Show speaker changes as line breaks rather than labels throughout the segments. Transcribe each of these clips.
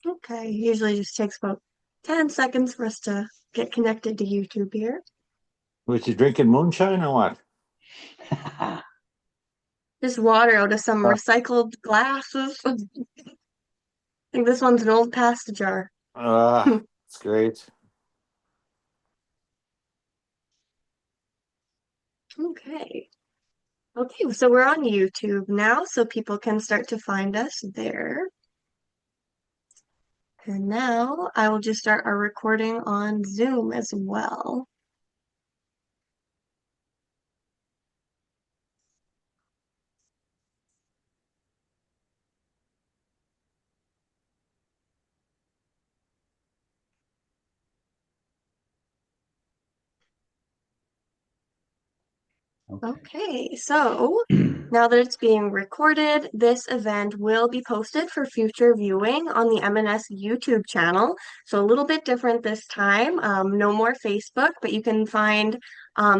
Okay, usually just takes about 10 seconds for us to get connected to YouTube here.
Was you drinking moonshine or what?
Just water out of some recycled glasses. I think this one's an old pasta jar.
It's great.
Okay. Okay, so we're on YouTube now, so people can start to find us there. And now I will just start our recording on Zoom as well. Okay, so now that it's being recorded, this event will be posted for future viewing on the M&S YouTube channel. So a little bit different this time. No more Facebook, but you can find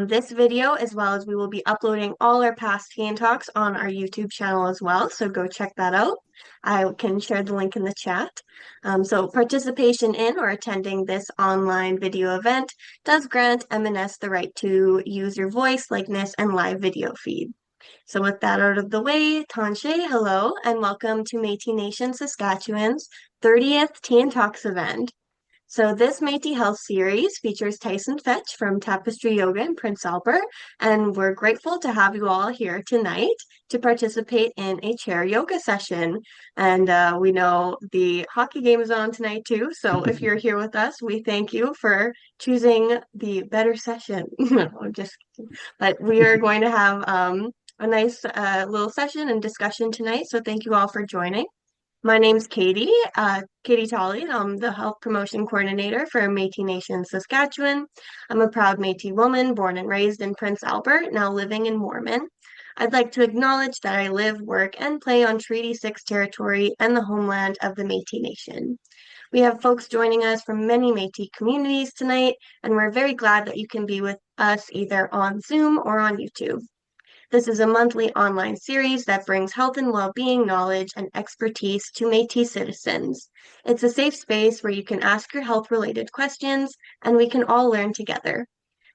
this video as well as we will be uploading all our past Tea and Talks on our YouTube channel as well. So go check that out. I can share the link in the chat. So participation in or attending this online video event does grant M&S the right to use your voice, likeness, and live video feed. So with that out of the way, Tanshe, hello, and welcome to Métis Nation Saskatchewan's 30th Tea and Talks event. So this Métis Health Series features Tyson Fetch from Tapestry Yoga in Prince Albert, and we're grateful to have you all here tonight to participate in a chair yoga session. And we know the hockey game is on tonight too, so if you're here with us, we thank you for choosing the better session. No, I'm just kidding. But we are going to have a nice little session and discussion tonight, so thank you all for joining. My name's Katie, Katie Tolley. I'm the Health Promotion Coordinator for Métis Nation, Saskatchewan. I'm a proud Métis woman, born and raised in Prince Albert, now living in Mormon. I'd like to acknowledge that I live, work, and play on Treaty 6 territory and the homeland of the Métis Nation. We have folks joining us from many Métis communities tonight, and we're very glad that you can be with us either on Zoom or on YouTube. This is a monthly online series that brings health and well-being knowledge and expertise to Métis citizens. It's a safe space where you can ask your health-related questions and we can all learn together.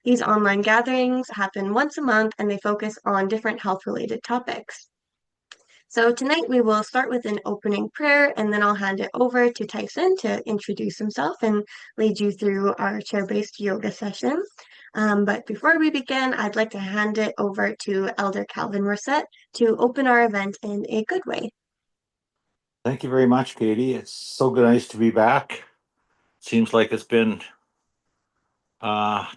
These online gatherings happen once a month and they focus on different health-related topics. So tonight we will start with an opening prayer and then I'll hand it over to Tyson to introduce himself and lead you through our chair-based yoga session. But before we begin, I'd like to hand it over to Elder Calvin Rossett to open our event in a good way.
Thank you very much, Katie. It's so nice to be back. Seems like it's been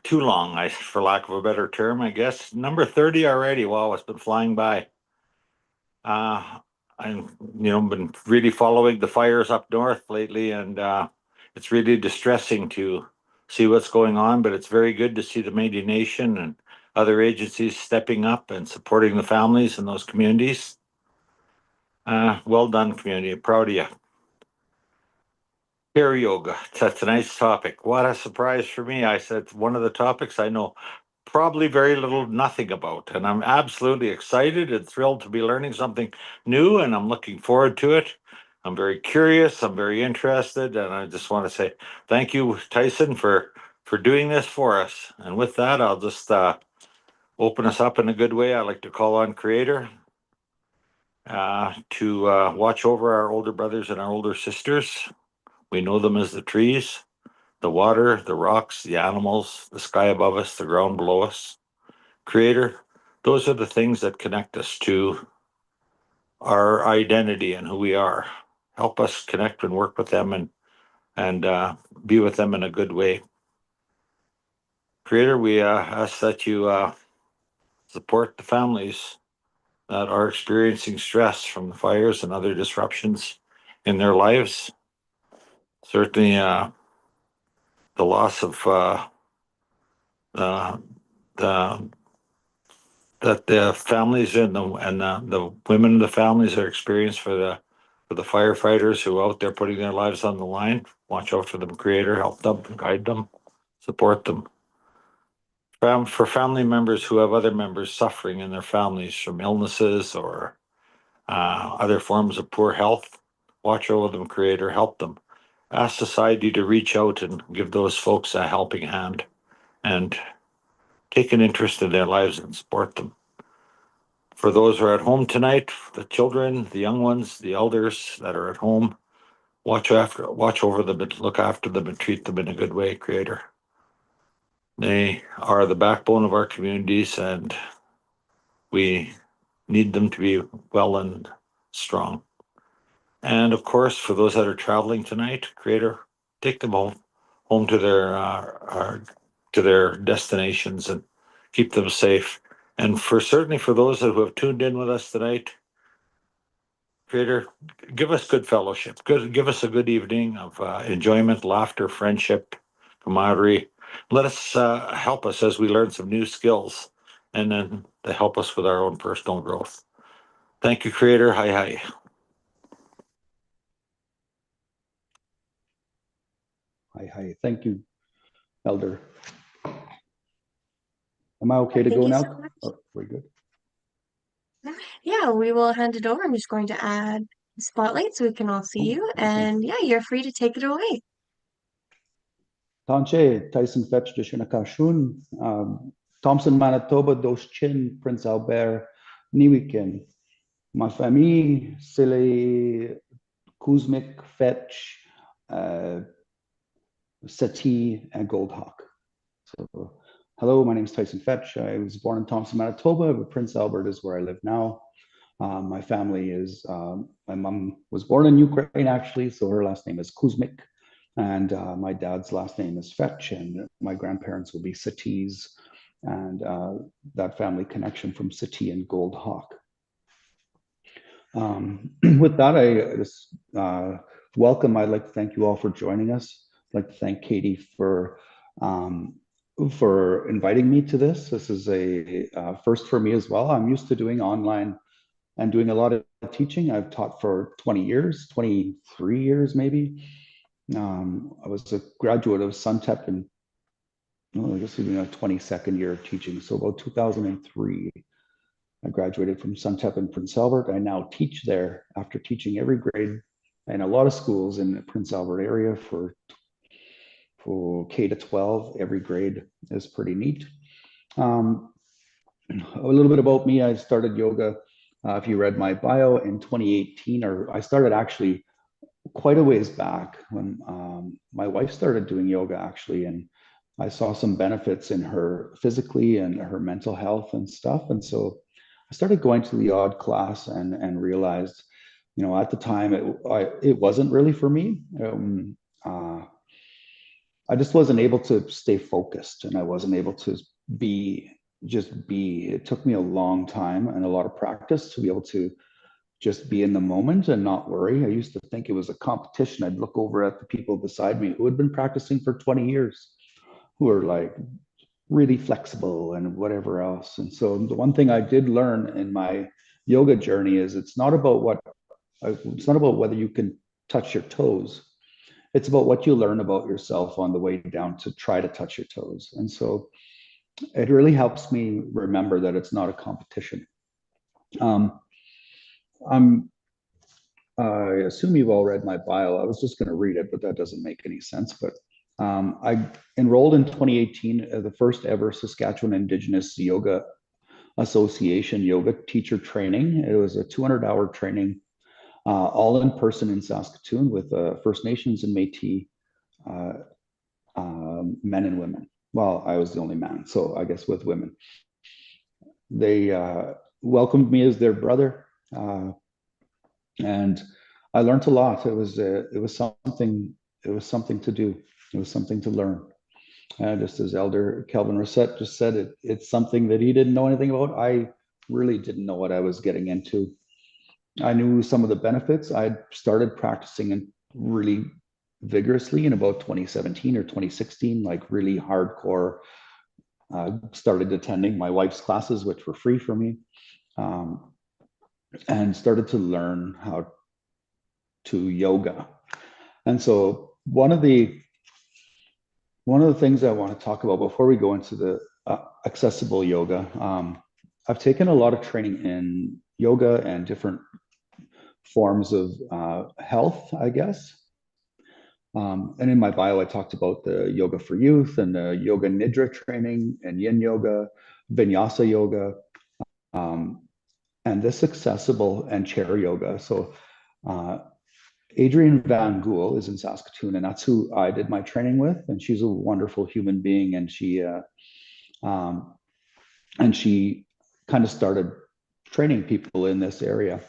too long, for lack of a better term, I guess. Number 30 already. Wow, it's been flying by. I've been really following the fires up north lately, and it's really distressing to see what's going on, but it's very good to see the Métis Nation and other agencies stepping up and supporting the families in those communities. Well done, community. I'm proud of you. Chair yoga. Tonight's topic. What a surprise for me. I said one of the topics I know probably very little, nothing about. And I'm absolutely excited and thrilled to be learning something new, and I'm looking forward to it. I'm very curious. I'm very interested. And I just want to say thank you, Tyson, for doing this for us. And with that, I'll just open us up in a good way. I'd like to call on Creator to watch over our older brothers and our older sisters. We know them as the trees, the water, the rocks, the animals, the sky above us, the ground below us. Creator, those are the things that connect us to our identity and who we are. Help us connect and work with them and be with them in a good way. Creator, we ask that you support the families that are experiencing stress from the fires and other disruptions in their lives. Certainly, the loss of the that the families and the women of the families are experienced for the firefighters who are out there putting their lives on the line. Watch out for them, Creator. Help them, guide them, support them. For family members who have other members suffering in their families from illnesses or other forms of poor health, watch over them, Creator. Help them. ask society to reach out and give those folks a helping hand and take an interest in their lives and support them. For those who are at home tonight, the children, the young ones, the elders that are at home, watch over them, and look after them, and treat them in a good way, Creator. They are the backbone of our communities, and we need them to be well and strong. And of course, for those that are traveling tonight, Creator, take them home to their destinations and keep them safe. And certainly for those who have tuned in with us tonight, Creator, give us good fellowship. Give us a good evening of enjoyment, laughter, friendship, camaraderie. Let us help us as we learn some new skills, and then to help us with our own personal growth. Thank you, Creator. Hi, hi.
Hi, hi. Thank you, Elder. Am I okay to
Thank
go
you
now?
so much.
Oh, very good.
Yeah, we will hand it over. I'm just going to add the spotlight so we can all see you.
Okay.
And yeah, you're free to take it away.
Tanche, Tyson Fetch, Dishinakashun, Thompson, Manitoba, Doschin, Prince Albert, Niwikin. Ma famille, c'est les Kuzmik, Fetch, Sati, and Goldhawk. So, hello, my name is Tyson Fetch. I was born in Thompson, Manitoba, but Prince Albert is where I live now. My family is, my mom was born in Ukraine actually, so her last name is Kuzmik, and my dad's last name is Fetch, and my grandparents will be Satis, and that family connection from Sati and Goldhawk. With that, I just welcome. I'd like to thank you all for joining us. I'd like to thank Katie for inviting me to this. This is a first for me as well. I'm used to doing online and doing a lot of teaching. I've taught for 20 years, 23 years maybe. I was a graduate of Suntep in, I guess, 22nd year of teaching. So about 2003, I graduated from Suntep in Prince Albert. I now teach there after teaching every grade in a lot of schools in the Prince Albert area for K to 12. Every grade is pretty neat. A little bit about me. I started yoga, if you read my bio, in 2018, or I started actually quite a ways back when my wife started doing yoga actually, and I saw some benefits in her physically and her mental health and stuff. And so I started going to the odd class and realized, at the time it wasn't really for me. I just wasn't able to stay focused, and I wasn't able to just be. It took me a long time and a lot of practice to be able to just be in the moment and not worry. I used to think it was a competition. I'd look over at the people beside me who had been practicing for 20 years, who are like really flexible and whatever else. And so the one thing I did learn in my yoga journey is it's not about whether you can touch your toes. It's about what you learn about yourself on the way down to try to touch your toes. And so it really helps me remember that it's not a competition. I assume you've all read my bio. I was just going to read it, but that doesn't make any sense. But I enrolled in 2018 as the first ever Saskatchewan Indigenous Yoga Association yoga teacher training. It was a 200-hour training, all in person in Saskatoon with First Nations and Métis men and women. Well, I was the only man, so I guess with women. They welcomed me as their brother. And I learned a lot. It was something to do. It was something to learn. Just as Elder Kelvin Rossett just said, it's something that he didn't know anything about. I really didn't know what I was getting into. I knew some of the benefits. I started practicing and really vigorously in about 2017 or 2016, like really hardcore. Started attending my wife's classes, which were free for me. And started to learn how to yoga. And so one of the things I want to talk about before we go into the accessible yoga, I've taken a lot of training in yoga and different forms of health, I guess. And in my bio, I talked about the yoga for youth and the yoga nidra training and yin yoga, vinyasa yoga, and this accessible and chair yoga. So Adrienne Van Gool is in Saskatoon, and that's who I did my training with. And she's a wonderful human being, and she kind of started training people in this area.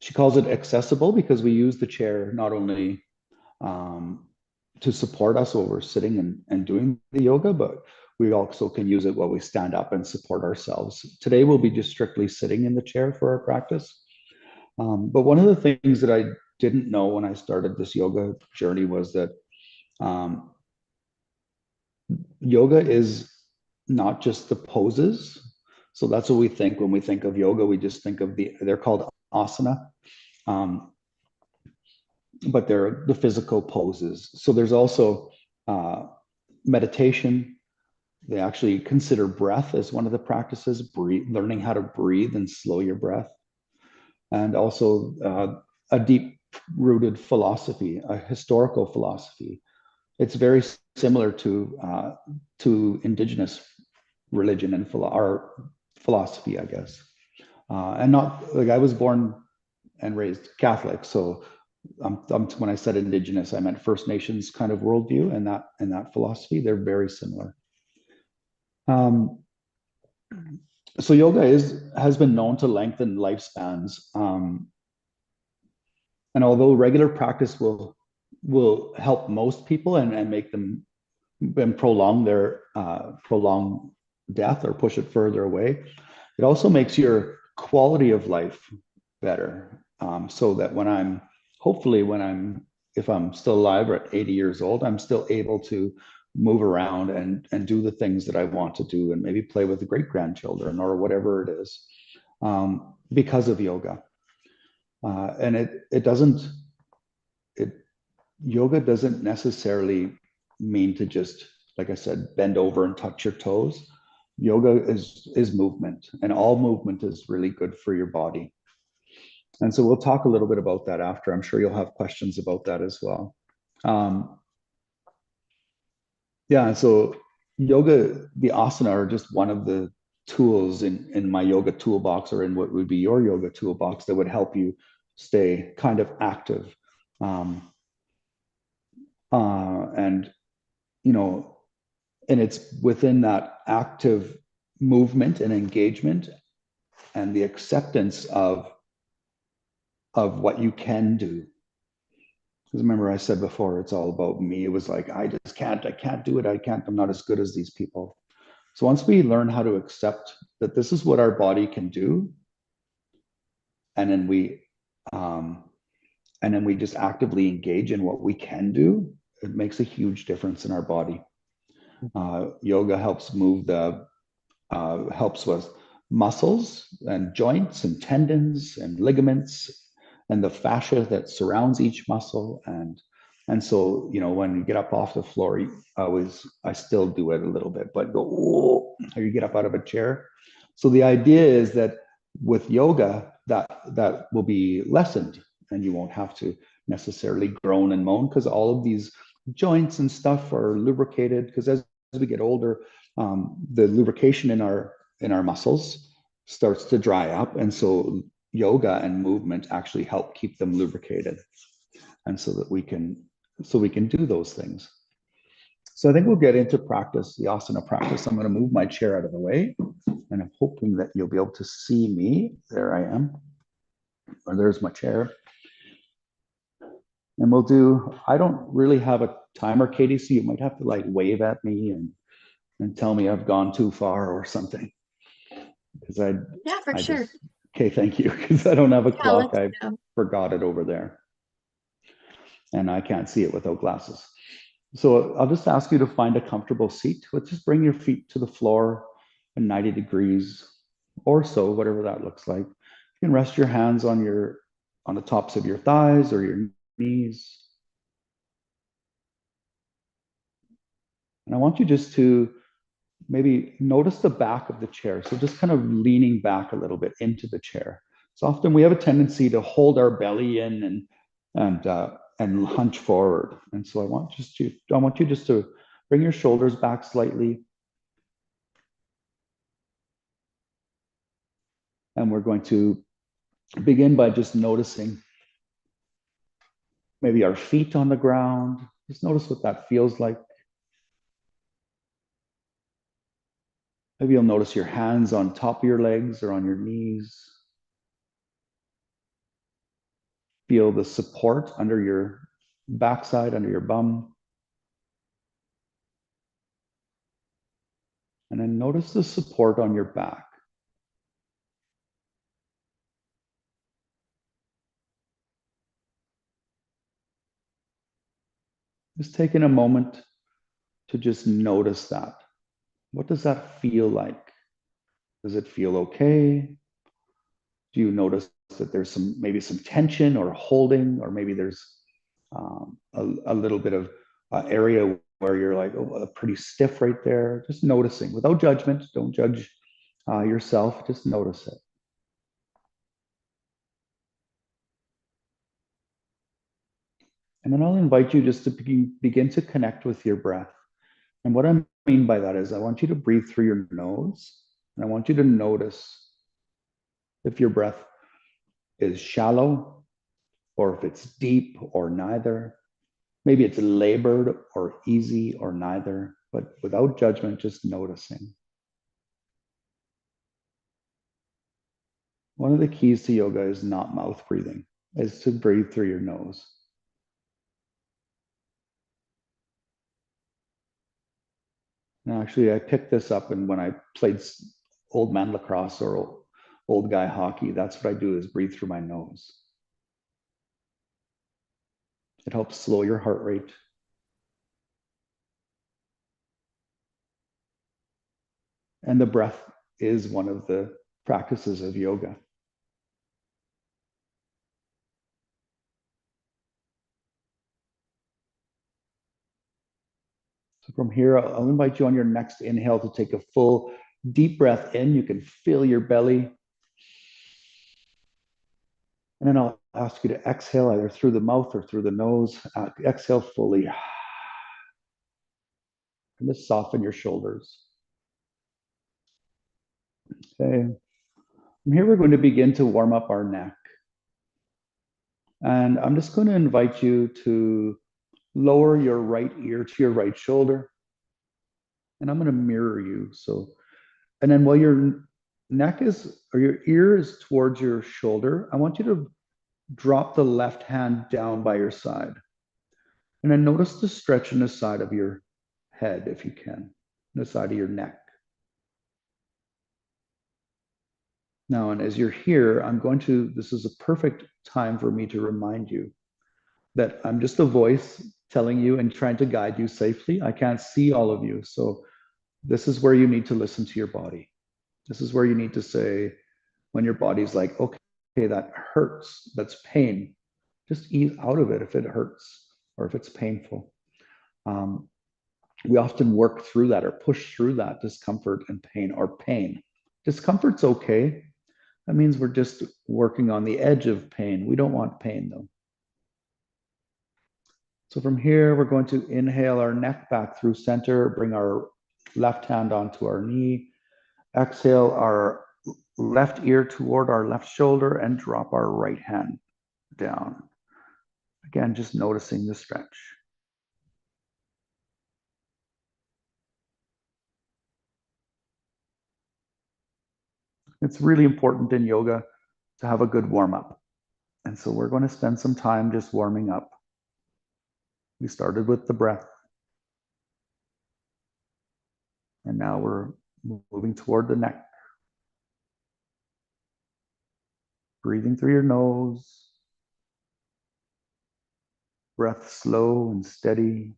She calls it accessible because we use the chair not only to support us while we're sitting and doing the yoga, but we also can use it while we stand up and support ourselves. Today, we'll be just strictly sitting in the chair for our practice. But one of the things that I didn't know when I started this yoga journey was that yoga is not just the poses. So that's what we think when we think of yoga. We just think of they're called asana, but they're the physical poses. So there's also meditation. They actually consider breath as one of the practices, learning how to breathe and slow your breath. And also a deep-rooted philosophy, a historical philosophy. It's very similar to Indigenous religion and our philosophy, I guess. And not like I was born and raised Catholic, so when I said Indigenous, I meant First Nations kind of worldview, and that philosophy. They're very similar. So yoga has been known to lengthen lifespans, and although regular practice will help most people and make them and prolong their prolong death or push it further away, it also makes your quality of life better. So that if I'm still alive or at 80 years old, I'm still able to move around and do the things that I want to do, and maybe play with the great-grandchildren or whatever it is, because of yoga. And yoga doesn't necessarily mean to just, like I said, bend over and touch your toes. Yoga is movement, and all movement is really good for your body. And so we'll talk a little bit about that after. I'm sure you'll have questions about that as well. Yeah, so yoga, the asana are just one of the tools in my yoga toolbox, or in what would be your yoga toolbox, that would help you stay kind of active. And, and it's within that active movement and engagement and the acceptance of what you can do. Because remember, I said before, it's all about me. It was like, I can't do it. I'm not as good as these people. So once we learn how to accept that this is what our body can do, and then we just actively engage in what we can do, it makes a huge difference in our body. Yoga helps helps with muscles and joints and tendons and ligaments and the fascia that surrounds each muscle. And so, when you get up off the floor, I still do it a little bit, but go, oh, or you get up out of a chair. So the idea is that with yoga, that will be lessened, and you won't have to necessarily groan and moan, because all of these joints and stuff are lubricated, because as we get older, the lubrication in our muscles starts to dry up. And so yoga and movement actually help keep them lubricated, and so that we can do those things. So I think we'll get into practice, the asana practice. I'm going to move my chair out of the way, and I'm hoping that you'll be able to see me. There I am, or there's my chair. And I don't really have a timer, Katie, so you might have to like wave at me and tell me I've gone too far or something. Because
Yeah, for sure.
Okay, thank you. Because I don't have a clock. I
know.
forgot it over there, and I can't see it without glasses. So I'll just ask you to find a comfortable seat. Let's just bring your feet to the floor at 90 degrees or so, whatever that looks like. You can rest your hands on the tops of your thighs or your knees. And I want you just to maybe notice the back of the chair. So just kind of leaning back a little bit into the chair. So often we have a tendency to hold our belly in and hunch forward. And so I want you just to bring your shoulders back slightly. And we're going to begin by just noticing maybe our feet on the ground. Just notice what that feels like. Maybe you'll notice your hands on top of your legs or on your knees. Feel the support under your backside, under your bum. And then notice the support on your back. Just taking a moment to just notice that. What does that feel like? Does it feel okay? Do you notice that there's maybe some tension or holding, or maybe there's a little bit of area where you're like, oh, pretty stiff right there? Just noticing without judgment. Don't judge yourself. Just notice it. And then I'll invite you just to begin to connect with your breath. And what I mean by that is I want you to breathe through your nose, and I want you to notice if your breath is shallow or if it's deep or neither. Maybe it's labored or easy or neither, but without judgment, just noticing. One of the keys to yoga is not mouth breathing, is to breathe through your nose. And actually, I picked this up, and when I played old man lacrosse or old guy hockey, that's what I do, is breathe through my nose. It helps slow your heart rate. And the breath is one of the practices of yoga. So from here, I'll invite you on your next inhale to take a full deep breath in. You can feel your belly. And then I'll ask you to exhale either through the mouth or through the nose. Exhale fully. And just soften your shoulders. Okay. From here, we're going to begin to warm up our neck. And I'm just going to invite you to lower your right ear to your right shoulder. And I'm going to mirror you. And then while your neck is, or your ear is towards your shoulder, I want you to drop the left hand down by your side. And then notice the stretch in the side of your head, if you can, the side of your neck. Now, and as you're here, this is a perfect time for me to remind you that I'm just a voice telling you and trying to guide you safely. I can't see all of you. So this is where you need to listen to your body. This is where you need to say, when your body's like, okay, that hurts, that's pain, just ease out of it if it hurts or if it's painful. We often work through that or push through that discomfort and pain, or pain. Discomfort's okay. That means we're just working on the edge of pain. We don't want pain though. So from here, we're going to inhale our neck back through center, bring our left hand onto our knee, exhale our left ear toward our left shoulder, and drop our right hand down. Again, just noticing the stretch. It's really important in yoga to have a good warm-up. And so we're going to spend some time just warming up. We started with the breath. And now we're moving toward the neck. Breathing through your nose. Breath slow and steady.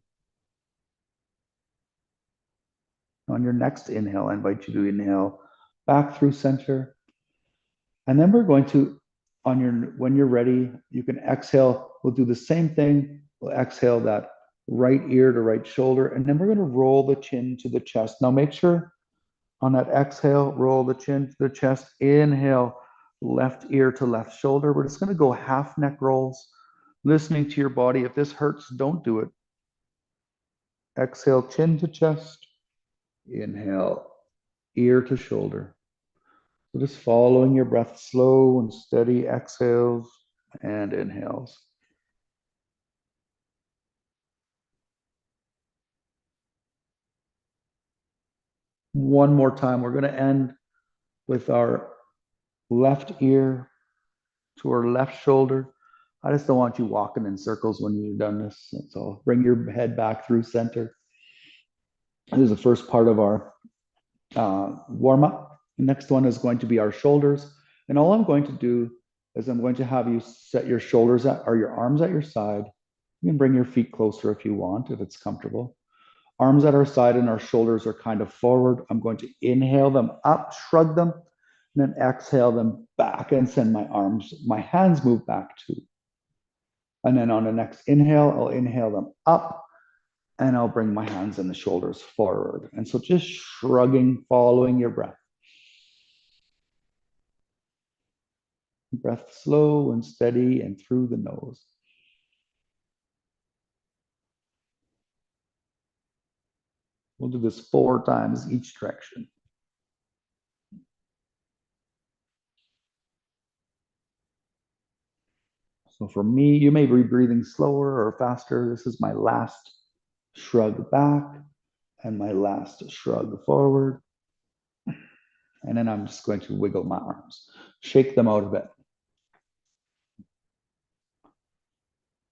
On your next inhale, I invite you to inhale back through center. And then we're going to, when you're ready, you can exhale. We'll do the same thing. We'll exhale that right ear to right shoulder, and then we're going to roll the chin to the chest. Now make sure on that exhale, roll the chin to the chest. Inhale, left ear to left shoulder. We're just going to go half neck rolls. Listening to your body. If this hurts, don't do it. Exhale, chin to chest. Inhale, ear to shoulder. So just following your breath, slow and steady exhales and inhales. One more time. We're going to end with our left ear to our left shoulder. I just don't want you walking in circles when you've done this. That's all. Bring your head back through center. This is the first part of our warm up. The next one is going to be our shoulders. And all I'm going to do is I'm going to have you set your shoulders at, or your arms at your side. You can bring your feet closer if you want, if it's comfortable. Arms at our side and our shoulders are kind of forward. I'm going to inhale them up, shrug them, and then exhale them back and send my hands move back too. And then on the next inhale, I'll inhale them up and I'll bring my hands and the shoulders forward. And so just shrugging, following your breath. Breath slow and steady and through the nose. We'll do this 4 times each direction. So for me, you may be breathing slower or faster. This is my last shrug back and my last shrug forward. And then I'm just going to wiggle my arms, shake them out a bit.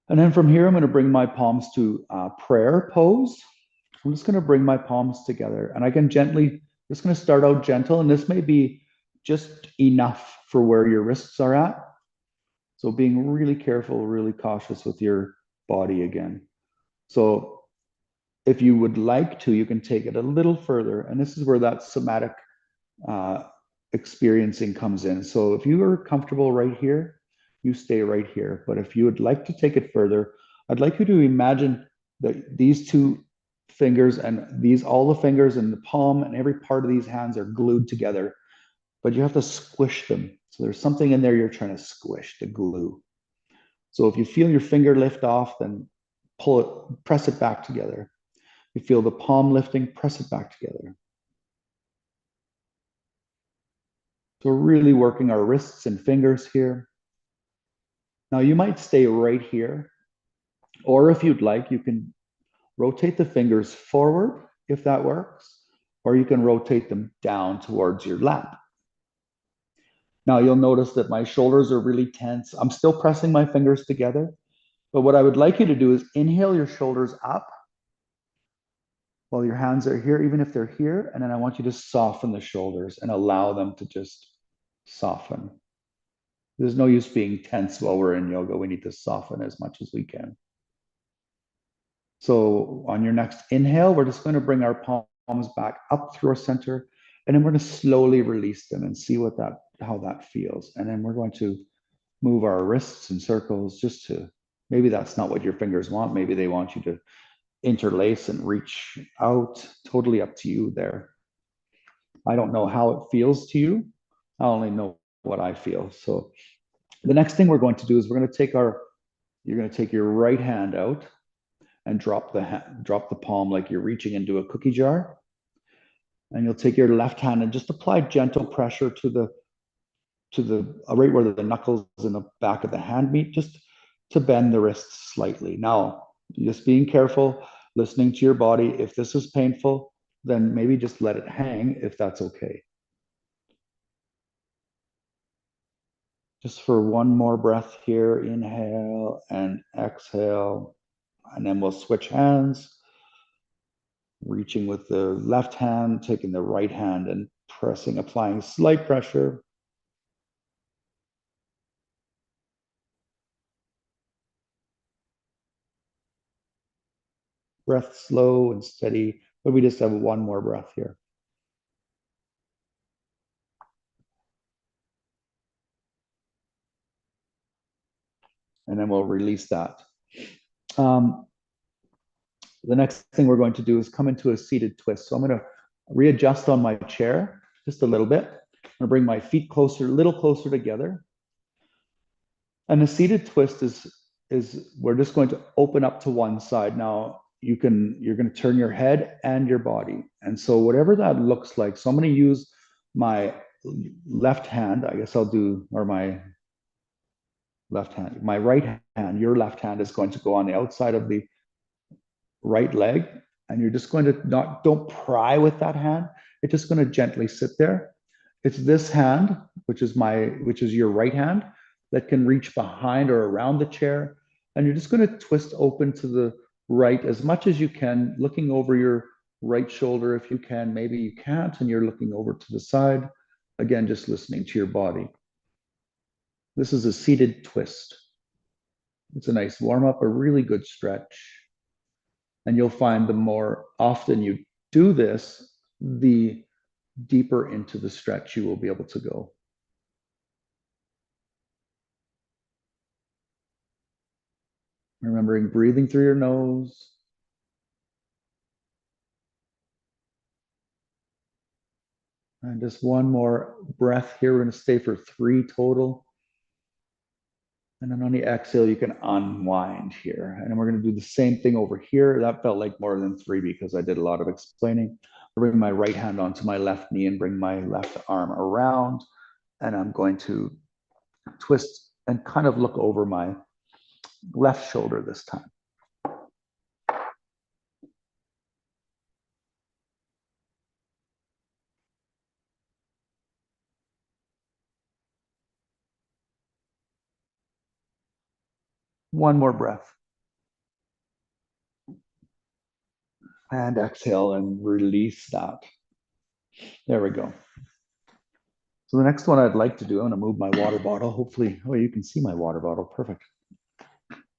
And then from here, I'm going to bring my palms to prayer pose. I'm just going to bring my palms together and I can gently, just going to start out gentle. And this may be just enough for where your wrists are at. So being really careful, really cautious with your body again. So if you would like to, you can take it a little further. And this is where that somatic experiencing comes in. So if you are comfortable right here, you stay right here. But if you would like to take it further, I'd like you to imagine that these 2 fingers and all the fingers and the palm and every part of these hands are glued together, but you have to squish them. So there's something in there you're trying to squish, the glue. So if you feel your finger lift off, then pull it, press it back together. You feel the palm lifting, press it back together. So we're really working our wrists and fingers here. Now you might stay right here, or if you'd like, you can rotate the fingers forward if that works, or you can rotate them down towards your lap. Now you'll notice that my shoulders are really tense. I'm still pressing my fingers together, but what I would like you to do is inhale your shoulders up while your hands are here, even if they're here, and then I want you to soften the shoulders and allow them to just soften. There's no use being tense while we're in yoga. We need to soften as much as we can. So on your next inhale, we're just going to bring our palms back up through our center, and then we're going to slowly release them and see how that feels. And then we're going to move our wrists in circles just to, maybe that's not what your fingers want. Maybe they want you to interlace and reach out. Totally up to you there. I don't know how it feels to you. I only know what I feel. So the next thing we're going to do is you're going to take your right hand out and drop the palm like you're reaching into a cookie jar. And you'll take your left hand and just apply gentle pressure to the right where the knuckles in the back of the hand meet, just to bend the wrists slightly. Now, just being careful, listening to your body. If this is painful, then maybe just let it hang if that's okay. Just for one more breath here, inhale and exhale, and then we'll switch hands, reaching with the left hand, taking the right hand and applying slight pressure. Breath slow and steady, but we just have one more breath here. And then we'll release that. The next thing we're going to do is come into a seated twist. So I'm going to readjust on my chair just a little bit. I'm going to bring my feet a little closer together. And the seated twist is is we're just going to open up to one side. Now you're going to turn your head and your body. And so whatever that looks like, so I'm going to use my left hand, I guess I'll do, or my left hand, my right hand, your left hand is going to go on the outside of the right leg. And you're just going to don't pry with that hand. It's just going to gently sit there. It's this hand, which is your right hand, that can reach behind or around the chair. And you're just going to twist open to the right as much as you can, looking over your right shoulder if you can. Maybe you can't, and you're looking over to the side. Again, just listening to your body. This is a seated twist. It's a nice warm up, a really good stretch. And you'll find the more often you do this, the deeper into the stretch you will be able to go. Remembering breathing through your nose. And just one more breath here. We're going to stay for 3 total. And then on the exhale, you can unwind here. And then we're going to do the same thing over here. That felt like more than 3 because I did a lot of explaining. I bring my right hand onto my left knee and bring my left arm around. And I'm going to twist and kind of look over my left shoulder this time. One more breath. And exhale and release that. There we go. So the next one I'd like to do, I'm going to move my water bottle. Hopefully, oh, you can see my water bottle. Perfect.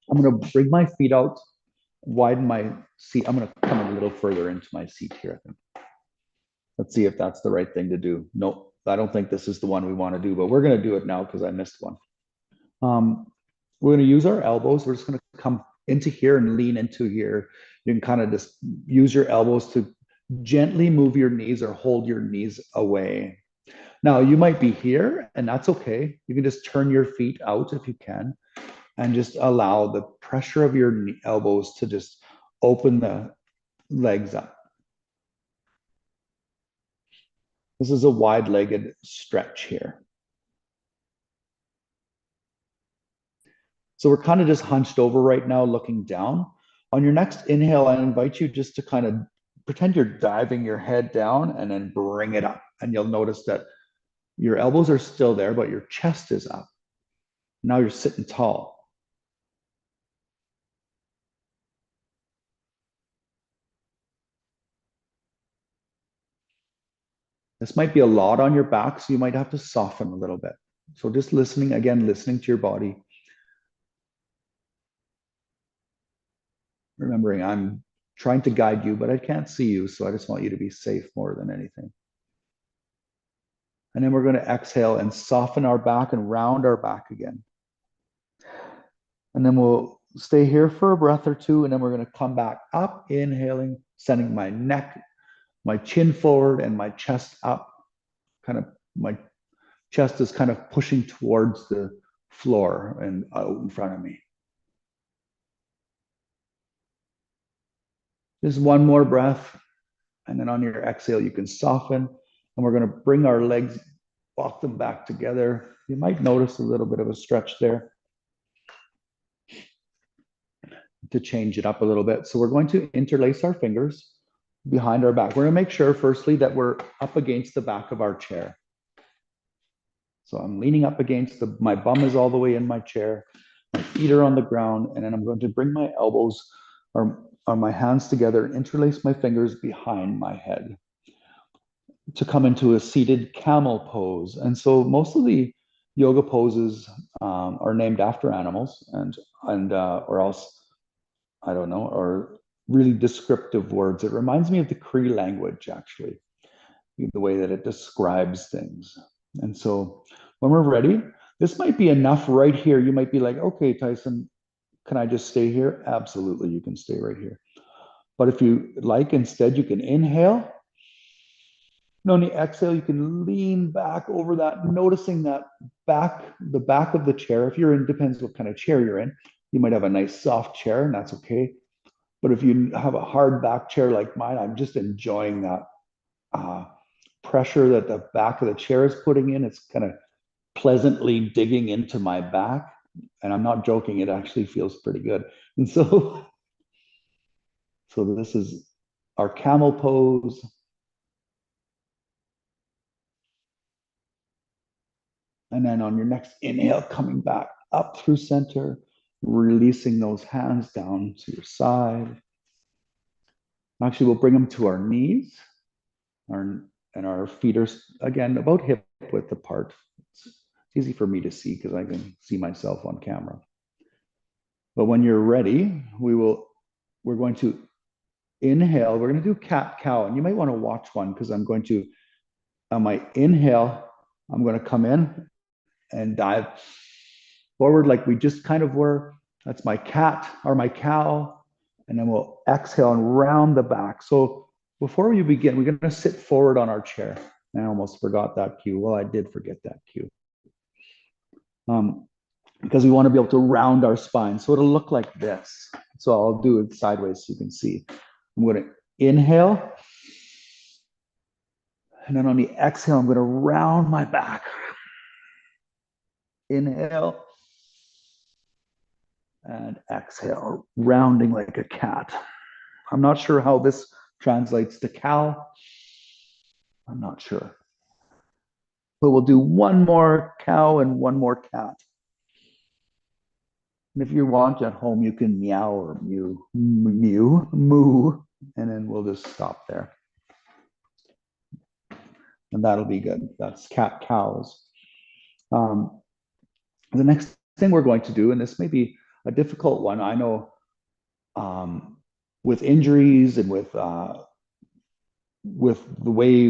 I'm going to bring my feet out, widen my seat. I'm going to come a little further into my seat here, I think. Let's see if that's the right thing to do. Nope, I don't think this is the one we want to do, but we're going to do it now because I missed one. We're going to use our elbows. We're just going to come into here and lean into here. You can kind of just use your elbows to gently move your knees or hold your knees away. Now, you might be here, and that's okay. You can just turn your feet out if you can, and just allow the pressure of your elbows to just open the legs up. This is a wide-legged stretch here. So we're kind of just hunched over right now, looking down. On your next inhale, I invite you just to kind of pretend you're diving your head down and then bring it up. And you'll notice that your elbows are still there, but your chest is up. Now you're sitting tall. This might be a lot on your back, so you might have to soften a little bit. So just listening, again, listening to your body. Remembering I'm trying to guide you, but I can't see you, so I just want you to be safe more than anything. And then we're going to exhale and soften our back and round our back again. And then we'll stay here for a breath or two, and then we're going to come back up, inhaling, sending my neck, my chin forward, and my chest up. Kind of, my chest is kind of pushing towards the floor and out in front of me. Just one more breath. And then on your exhale, you can soften. And we're going to bring our legs, walk them back together. You might notice a little bit of a stretch there to change it up a little bit. So we're going to interlace our fingers behind our back. We're going to make sure, firstly, that we're up against the back of our chair. So I'm leaning up against my bum is all the way in my chair. My feet are on the ground. And then I'm going to bring my elbows or my hands together and interlace my fingers behind my head to come into a seated camel pose. And so most of the yoga poses are named after animals and or else, I don't know, or really descriptive words. It reminds me of the Cree language, actually, the way that it describes things. And so when we're ready, this might be enough right here. You might be like, okay, Tyson, can I just stay here? Absolutely, you can stay right here. But if you like, instead, you can inhale. And on the exhale, you can lean back over that, noticing that the back of the chair, if you're in, depends what kind of chair you're in, You might have a nice soft chair, and that's okay. But if you have a hard back chair like mine, I'm just enjoying that pressure that the back of the chair is putting in. It's kind of pleasantly digging into my back. And I'm not joking, it actually feels pretty good. And so this is our camel pose. And then on your next inhale, coming back up through center, releasing those hands down to your side. Actually, we'll bring them to our knees. And our feet are, again, about hip width apart. It's easy for me to see because I can see myself on camera. But when you're ready, we're going to inhale. We're going to do cat-cow. And you might want to watch one because I'm going to, on my inhale, I'm going to come in and dive forward like we just kind of were. That's my cat or my cow. And then we'll exhale and round the back. So before we begin, we're going to sit forward on our chair. I almost forgot that cue. Well, I did forget that cue. Because we want to be able to round our spine. So it'll look like this. So I'll do it sideways so you can see. I'm going to inhale. And then on the exhale, I'm going to round my back. Inhale. And exhale, rounding like a cat. I'm not sure how this translates to cow. I'm not sure. But we'll do one more cow and one more cat. And if you want at home, you can meow or mew, moo, and then we'll just stop there. And that'll be good. That's cat cows. The next thing we're going to do, and this may be a difficult one, I know with injuries and with the way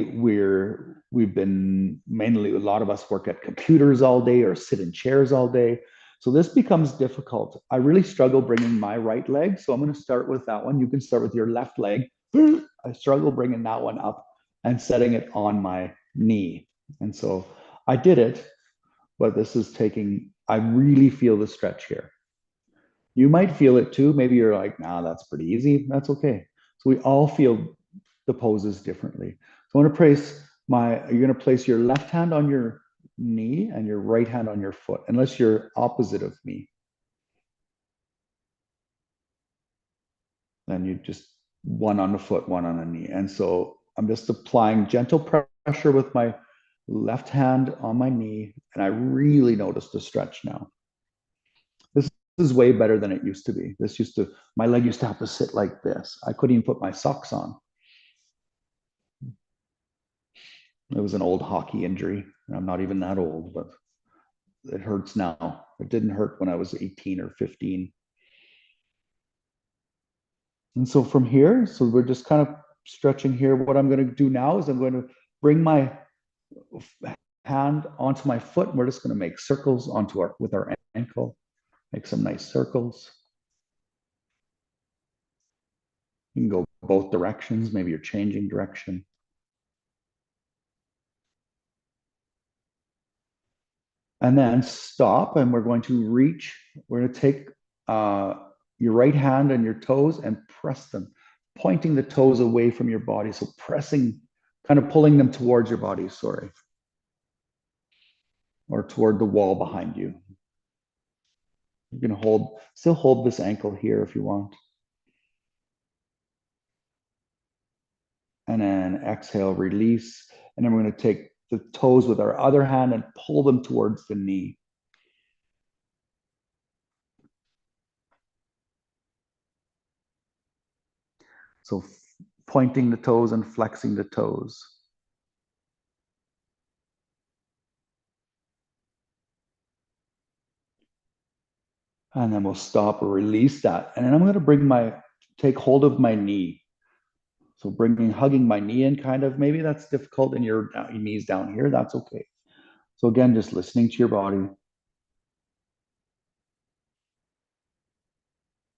we've been, mainly a lot of us work at computers all day or sit in chairs all day. So this becomes difficult. I really struggle bringing my right leg. So I'm going to start with that one. You can start with your left leg. I struggle bringing that one up and setting it on my knee. And so I did it, but this is I really feel the stretch here. You might feel it too. Maybe you're like, nah, that's pretty easy. That's okay. So we all feel the poses differently. So I want to you're going to place your left hand on your knee and your right hand on your foot, unless you're opposite of me. Then you just one on the foot, one on the knee. And so I'm just applying gentle pressure with my left hand on my knee. And I really notice the stretch now. This is way better than it used to be. My leg used to have to sit like this. I couldn't even put my socks on. It was an old hockey injury. I'm not even that old, but it hurts now. It didn't hurt when I was 18 or 15. And so from here, so we're just kind of stretching here. What I'm going to do now is I'm going to bring my hand onto my foot, and we're just going to make circles with our ankle. Make some nice circles. You can go both directions. Maybe you're changing direction. And then stop, and we're going to reach. We're going to take your right hand and your toes and press them, pointing the toes away from your body. So pressing, kind of pulling them towards your body, sorry. Or toward the wall behind you. You can still hold this ankle here if you want. And then exhale, release. And then we're going to take the toes with our other hand and pull them towards the knee. So pointing the toes and flexing the toes. And then we'll stop or release that. And then I'm going to take hold of my knee. So hugging my knee in kind of, maybe that's difficult and your knees down here, that's okay. So again, just listening to your body.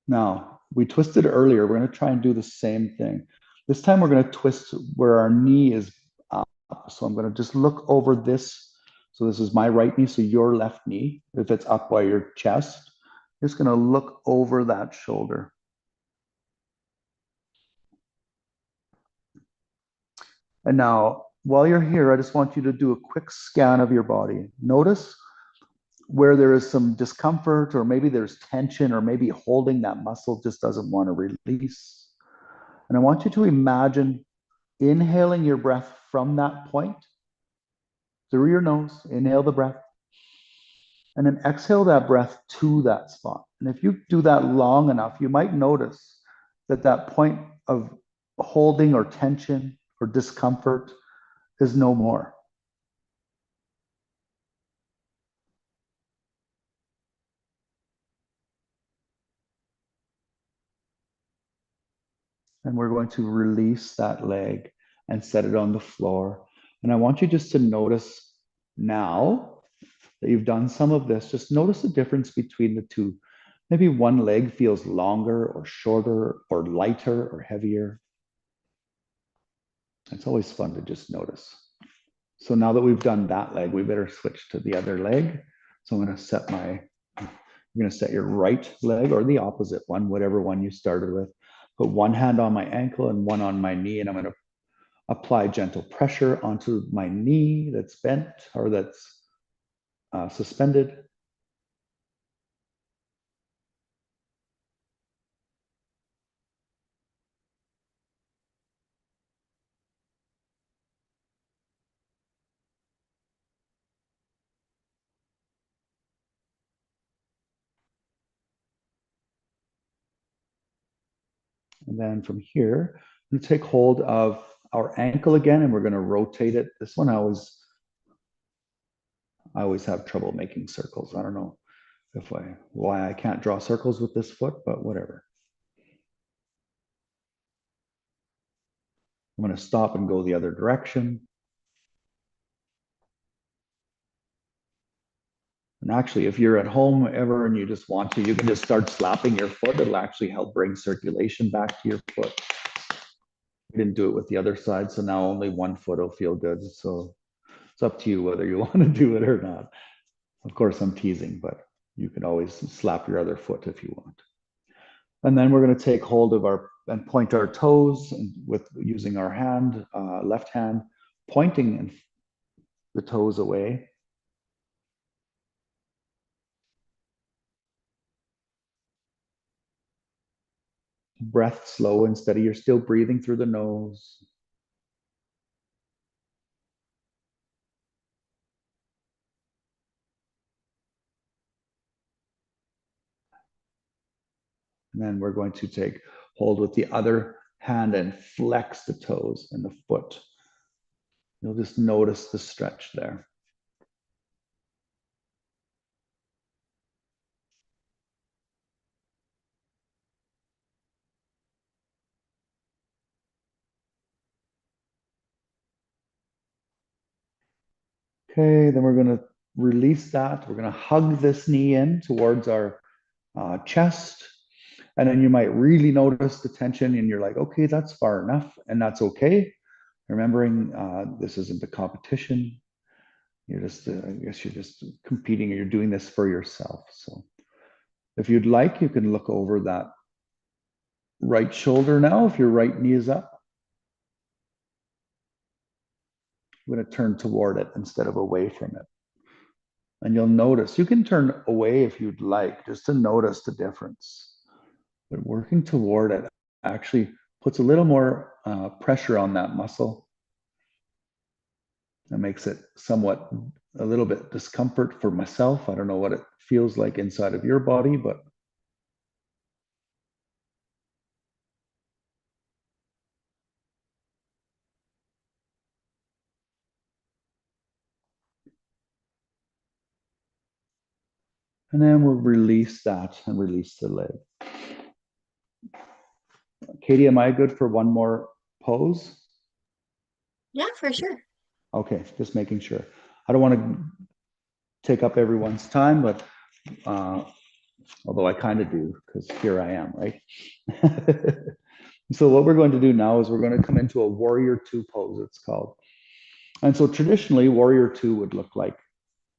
Now, we twisted earlier. We're going to try and do the same thing. This time we're going to twist where our knee is up. So I'm going to just look over this. So this is my right knee, so your left knee, if it's up by your chest, Just going to look over that shoulder. And now, while you're here, I just want you to do a quick scan of your body. Notice where there is some discomfort, or maybe there's tension, or maybe holding that muscle just doesn't want to release. And I want you to imagine inhaling your breath from that point through your nose. Inhale the breath. And then exhale that breath to that spot. And if you do that long enough, you might notice that that point of holding or tension or discomfort is no more. And we're going to release that leg and set it on the floor. And I want you just to notice now that you've done some of this, just notice the difference between the two. Maybe one leg feels longer or shorter or lighter or heavier. It's always fun to just notice. So now that we've done that leg, we better switch to the other leg. So I'm going to set you're going to set your right leg or the opposite one, whatever one you started with. Put one hand on my ankle and one on my knee, and I'm going to apply gentle pressure onto my knee that's bent or that's suspended. And then from here, we take hold of our ankle again, and we're going to rotate it. This one I always have trouble making circles. I don't know why I can't draw circles with this foot, but whatever. I'm going to stop and go the other direction. And actually, if you're at home ever and you just want to, you can just start slapping your foot. It'll actually help bring circulation back to your foot. We didn't do it with the other side, so now only one foot will feel good. So it's up to you whether you want to do it or not. Of course, I'm teasing, but you can always slap your other foot if you want. And then we're going to take hold of and point our toes, and using our hand, left hand, pointing the toes away. Breath slow and steady. You're still breathing through the nose. And then we're going to take hold with the other hand and flex the toes and the foot. You'll just notice the stretch there. Okay, then we're going to release that. We're going to hug this knee in towards our chest. And then you might really notice the tension and you're like, okay, that's far enough. And that's okay. Remembering this isn't a competition. You're just, I guess you're just competing, or you're doing this for yourself. So if you'd like, you can look over that right shoulder now if your right knee is up. I'm going to turn toward it instead of away from it. And you'll notice, you can turn away if you'd like, just to notice the difference. But working toward it actually puts a little more pressure on that muscle. That makes it somewhat a little bit discomfort for myself. I don't know what it feels like inside of your body, but and then we'll release that and release the leg. Katie, am I good for one more pose?
Yeah, for sure.
Okay, just making sure. I don't want to take up everyone's time, but although I kind of do, because here I am, right? So what we're going to do now is we're going to come into a warrior two pose, it's called. And so traditionally, warrior two would look like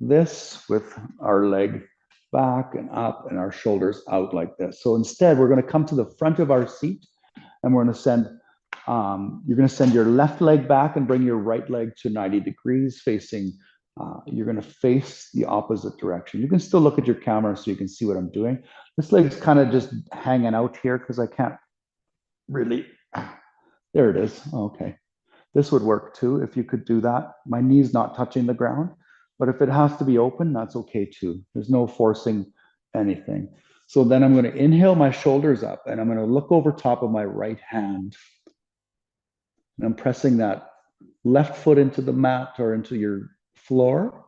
this, with our leg back and up and our shoulders out like this. So instead, we're going to come to the front of our seat and we're going to send, you're going to send your left leg back and bring your right leg to 90 degrees facing, you're going to face the opposite direction. You can still look at your camera so you can see what I'm doing. This leg's kind of just hanging out here because I can't really, there it is. Okay. This would work too if you could do that. My knee's not touching the ground, but if it has to be open, that's okay too. There's no forcing anything. So then I'm going to inhale my shoulders up and I'm going to look over top of my right hand. And I'm pressing that left foot into the mat or into your floor.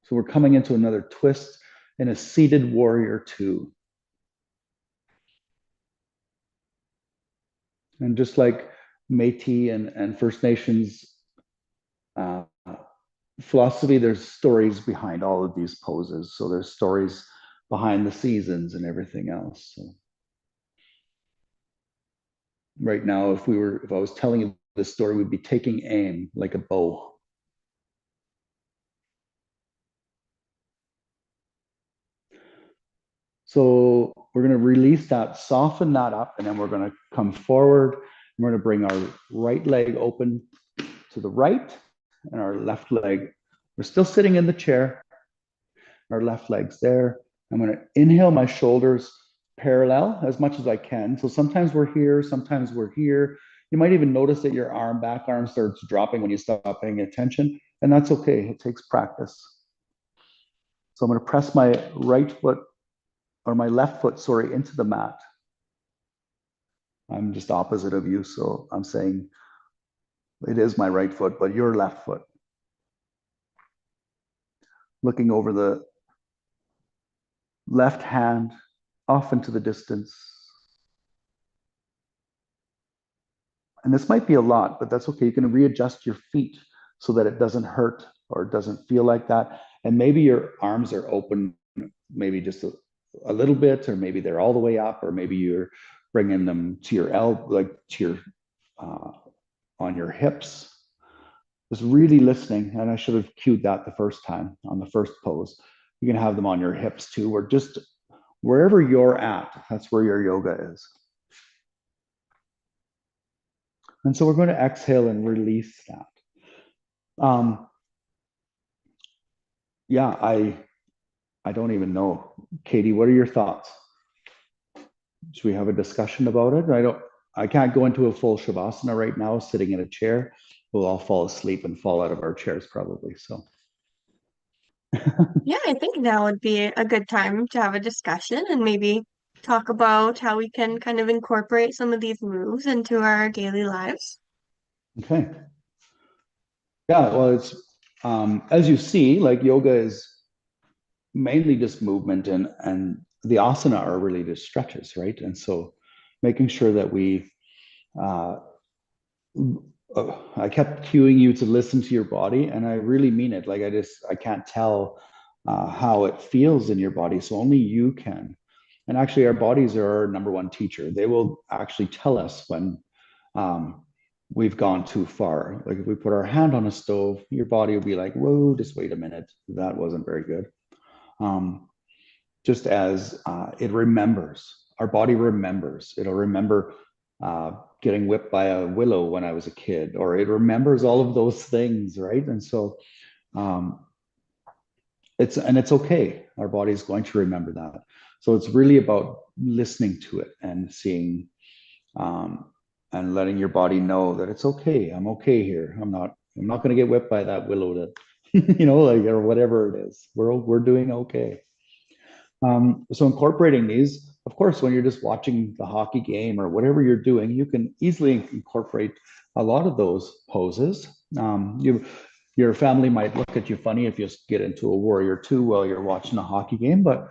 So we're coming into another twist in a seated warrior two. And just like Métis and First Nations philosophy, there's stories behind all of these poses. So there's stories behind the seasons and everything else. So right now, if I was telling you this story, we'd be taking aim like a bow. So we're going to release that, soften that up, and then we're going to come forward. And we're going to bring our right leg open to the right and our left leg. We're still sitting in the chair. Our left leg's there. I'm going to inhale my shoulders parallel as much as I can. So sometimes we're here, sometimes we're here. You might even notice that your back arm starts dropping when you stop paying attention, and that's okay. It takes practice. So I'm going to press my right foot or my left foot, sorry, into the mat. I'm just opposite of you, so I'm saying it is my right foot, but your left foot. Looking over the left hand off into the distance. And this might be a lot, but that's okay. You can readjust your feet so that it doesn't hurt or it doesn't feel like that. And maybe your arms are open, maybe just a little bit, or maybe they're all the way up, or maybe you're bringing them to your elbow, like to your, on your hips. Just really listening, and I should have cued that the first time on the first pose. You can have them on your hips too, or just wherever you're at, that's where your yoga is. And so we're going to exhale and release that. Yeah, I don't even know. Katie, what are your thoughts? Should we have a discussion about it? I can't go into a full shavasana right now, sitting in a chair. We'll all fall asleep and fall out of our chairs probably. So
Yeah, I think now would be a good time to have a discussion and maybe talk about how we can kind of incorporate some of these moves into our daily lives.
okay. Yeah, well, it's as you see, like yoga is mainly just movement, and the asana are really just stretches, right? And so making sure that we I kept cueing you to listen to your body, and I really mean it. Like I can't tell how it feels in your body, so only you can. And actually, our bodies are our number one teacher. They will actually tell us when we've gone too far. Like if we put our hand on a stove, your body will be like, "Whoa, just wait a minute, that wasn't very good." Just as it remembers, our body remembers. It'll remember getting whipped by a willow when I was a kid, or it remembers all of those things, right? And so it's okay. Our body is going to remember that. So it's really about listening to it and seeing and letting your body know that it's okay. I'm okay here. I'm not going to get whipped by that willow that like, or whatever it is. We're doing okay. So incorporating these, of course, when you're just watching the hockey game or whatever you're doing, you can easily incorporate a lot of those poses. Your family might look at you funny if you get into a warrior two while you're watching a hockey game, but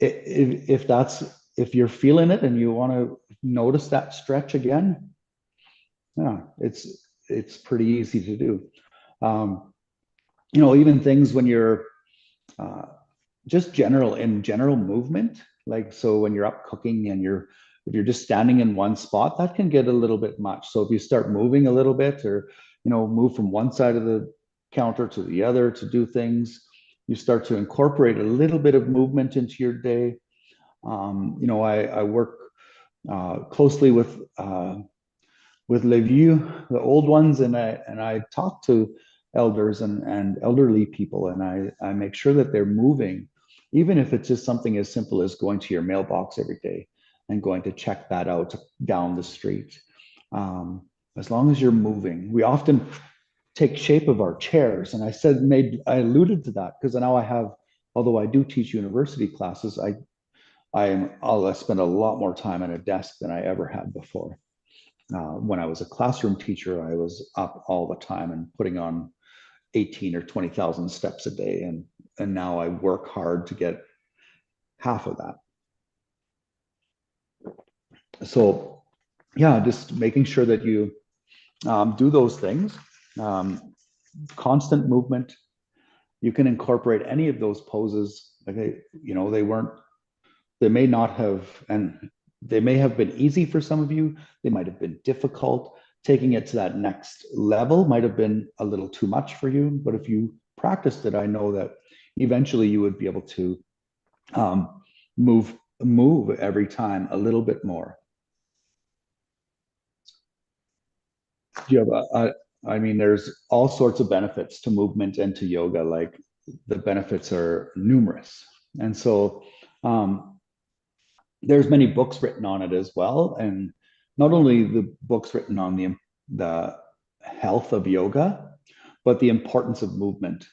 if you're feeling it and you want to notice that stretch again, yeah, it's pretty easy to do. Even things when you're just general movement, like so when you're up cooking and if you're just standing in one spot, that can get a little bit much. So if you start moving a little bit, or move from one side of the counter to the other to do things, you start to incorporate a little bit of movement into your day. You know, I work closely with Les Vieux, the old ones, and I talk to elders and elderly people, and I make sure that they're moving, even if it's just something as simple as going to your mailbox every day and going to check that out down the street. As long as you're moving, we often take shape of our chairs, and I alluded to that because now I have, although I do teach university classes, I'll spend a lot more time at a desk than I ever had before. When I was a classroom teacher, I was up all the time and putting on 18 or 20,000 steps a day. And now I work hard to get half of that. So yeah, just making sure that you do those things. Constant movement. You can incorporate any of those poses. Like they may not have, and they may have been easy for some of you. They might have been difficult. Taking it to that next level might have been a little too much for you. But if you practiced it, I know that eventually you would be able to move every time a little bit more. You have I mean, there's all sorts of benefits to movement and to yoga. Like the benefits are numerous. And so there's many books written on it as well. And not only the books written on the health of yoga, but the importance of movement.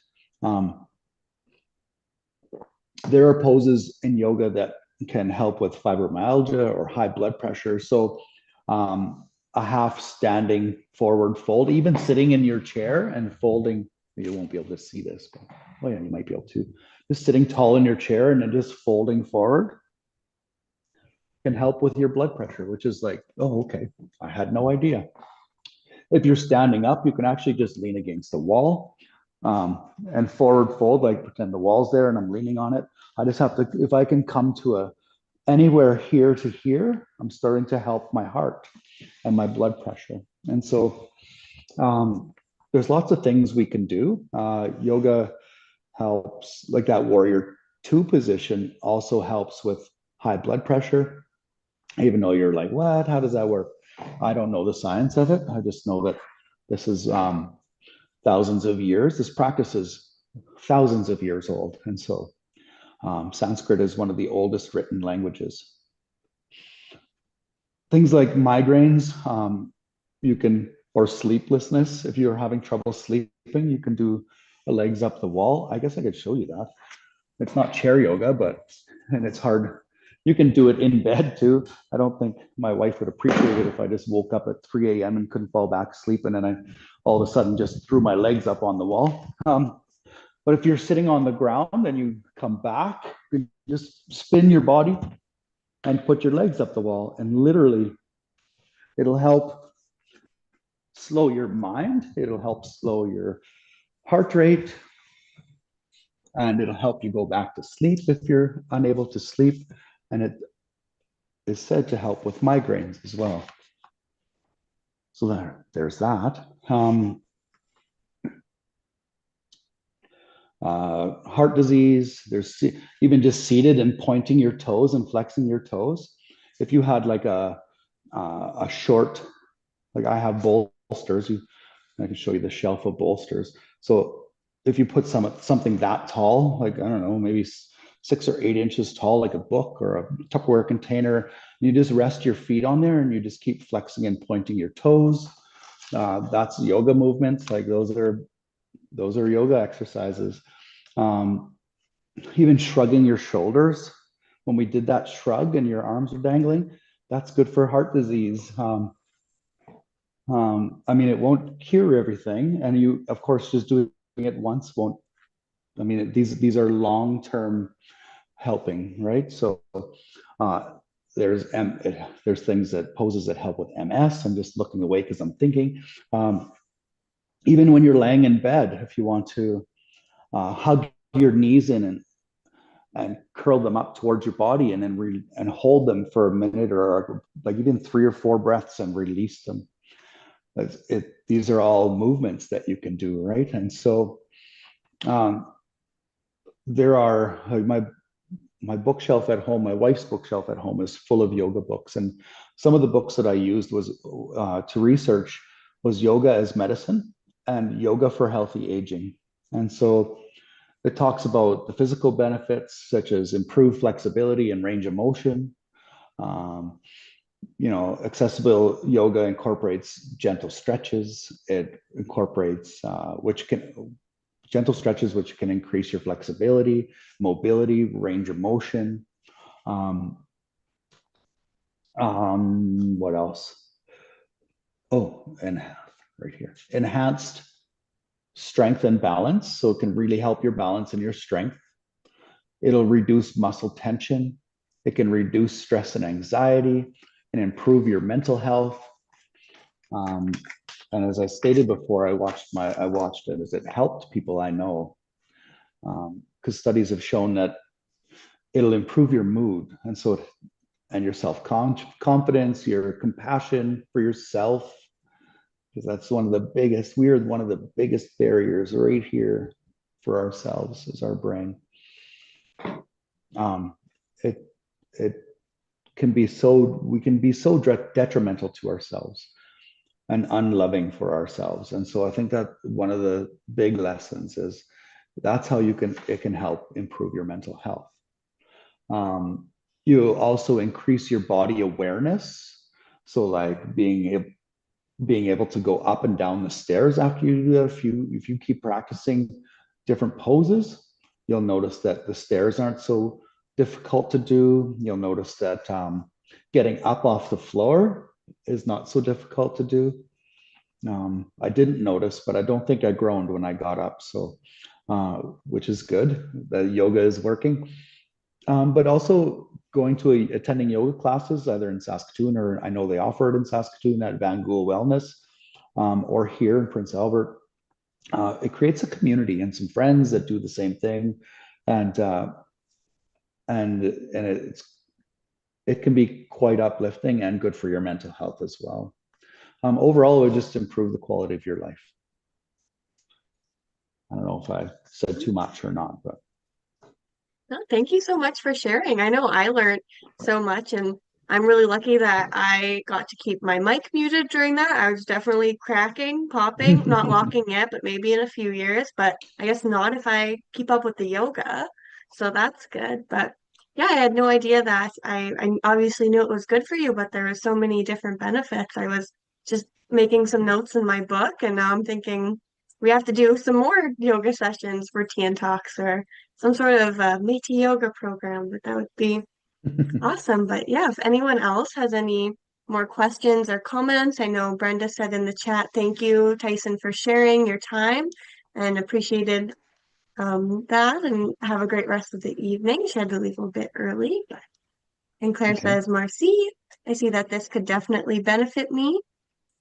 There are poses in yoga that can help with fibromyalgia or high blood pressure. So a half standing forward fold, even sitting in your chair and folding, you won't be able to see this, but oh yeah, you might be able to. Just sitting tall in your chair and then just folding forward can help with your blood pressure, which is like, oh, okay, I had no idea. If you're standing up, you can actually just lean against the wall and forward fold, like pretend the wall's there and I'm leaning on it. I just have to, if I can come to anywhere here to here, I'm starting to help my heart and my blood pressure. And so there's lots of things we can do. Yoga helps, like that warrior two position also helps with high blood pressure. Even though you're like, what, how does that work? I don't know the science of it. I just know that this is thousands of years. This practice is thousands of years old. And so Sanskrit is one of the oldest written languages. Things like migraines, or sleeplessness. If you're having trouble sleeping, you can do the legs up the wall. I guess I could show you that. It's not chair yoga, and it's hard. You can do it in bed too. I don't think my wife would appreciate it if I just woke up at 3 a.m. and couldn't fall back asleep, and then I all of a sudden just threw my legs up on the wall. But if you're sitting on the ground and you come back, you just spin your body and put your legs up the wall, and literally it'll help slow your mind. It'll help slow your heart rate, and it'll help you go back to sleep if you're unable to sleep. And it is said to help with migraines as well. So there's that. Heart disease, there's even just seated and pointing your toes and flexing your toes. If you had like a short, like I have bolsters, I can show you the shelf of bolsters. So if you put something that tall, like, I don't know, maybe 6 or 8 inches tall, like a book or a Tupperware container, you just rest your feet on there and you just keep flexing and pointing your toes. That's yoga movements. Like those are yoga exercises. Even shrugging your shoulders. When we did that shrug and your arms are dangling, that's good for heart disease. I mean, it won't cure everything, and you, of course, just doing it once won't. I mean, these are long-term helping, right? So there's things poses that help with MS. I'm just looking away because I'm thinking. Even when you're laying in bed, if you want to hug your knees in and curl them up towards your body, and then and hold them for a minute, or like even 3 or 4 breaths, and release them. These are all movements that you can do, right? And so there are my bookshelf at home, my wife's bookshelf at home is full of yoga books. And some of the books that I used was to research was Yoga as Medicine and Yoga for Healthy Aging. And so it talks about the physical benefits such as improved flexibility and range of motion. Accessible yoga incorporates gentle stretches. It incorporates gentle stretches, which can increase your flexibility, mobility, range of motion. What else? Oh, and right here, enhanced strength and balance. So it can really help your balance and your strength. It'll reduce muscle tension. It can reduce stress and anxiety and improve your mental health. And as I stated before, I watched it as it helped people I know, because studies have shown that it'll improve your mood, and your self-confidence, your compassion for yourself, because that's one of the biggest barriers right here for ourselves is our brain. It can be we can be so detrimental to ourselves and unloving for ourselves. And so I think that one of the big lessons is that's how it can help improve your mental health. You also increase your body awareness. So like being able to go up and down the stairs after you do that. If you keep practicing different poses, you'll notice that the stairs aren't so difficult to do. You'll notice that getting up off the floor is not so difficult to do. I didn't notice, but I don't think I groaned when I got up. So, which is good. The yoga is working. But also attending yoga classes, either in Saskatoon or I know they offer it in Saskatoon at Van Gool Wellness, or here in Prince Albert. It creates a community and some friends that do the same thing, and it can be quite uplifting and good for your mental health as well. Overall, it would just improve the quality of your life. I don't know if I said too much or not, but.
No, thank you so much for sharing. I know I learned so much, and I'm really lucky that I got to keep my mic muted during that. I was definitely cracking, popping, not locking yet, but maybe in a few years. But I guess not if I keep up with the yoga. So that's good. But yeah, I had no idea that I obviously knew it was good for you, but there were so many different benefits. I was just making some notes in my book, and now I'm thinking we have to do some more yoga sessions for Tea and Talks or some sort of Métis yoga program, but that would be awesome. But yeah, if anyone else has any more questions or comments, I know Brenda said in the chat, thank you, Tyson, for sharing your time and appreciated that, and have a great rest of the evening. She had to leave a bit early, but and Claire
Okay.
says, Marcy, I see that this could definitely benefit me.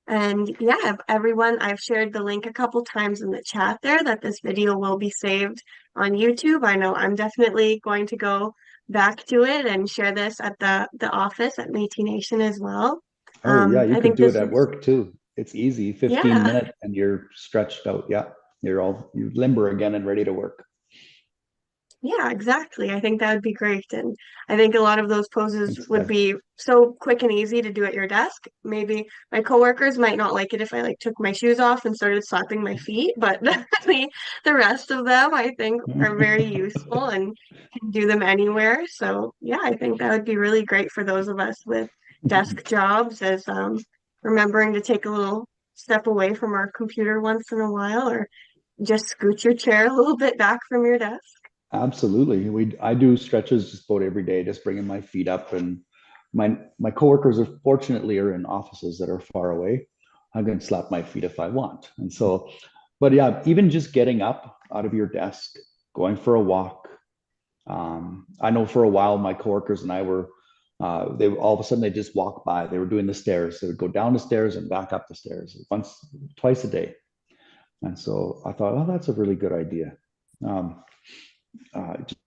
And yeah, everyone, I've shared the link a couple times in the chat there that this video will be saved on YouTube. I know I'm definitely going to go back to it and share this at the office at Métis Nation as well.
Oh yeah, you
I
could
think
do it
this
at
is,
work too. It's easy, 15
yeah.
minutes and you're stretched out. Yeah, you're limber again and ready to work.
Yeah, exactly. I think that would be great. And I think a lot of those poses
Thanks,
would be so quick and easy to do at your desk. Maybe my coworkers might not like it if I like took my shoes off and started slapping my feet, but the rest of them I think are very useful and can do them anywhere. So yeah, I think that would be really great for those of us with desk jobs as remembering to take a little step away from our computer once in a while or just scoot your chair a little bit back from your desk.
Absolutely. I do stretches just about every day, just bringing my feet up, and my coworkers are fortunately are in offices that are far away. I can slap my feet if I want. And so, but yeah, even just getting up out of your desk, going for a walk. I know for a while my coworkers and I were they all of a sudden they just walk by. They were doing the stairs. They would go down the stairs and back up the stairs twice a day. And so I thought, oh, that's a really good idea.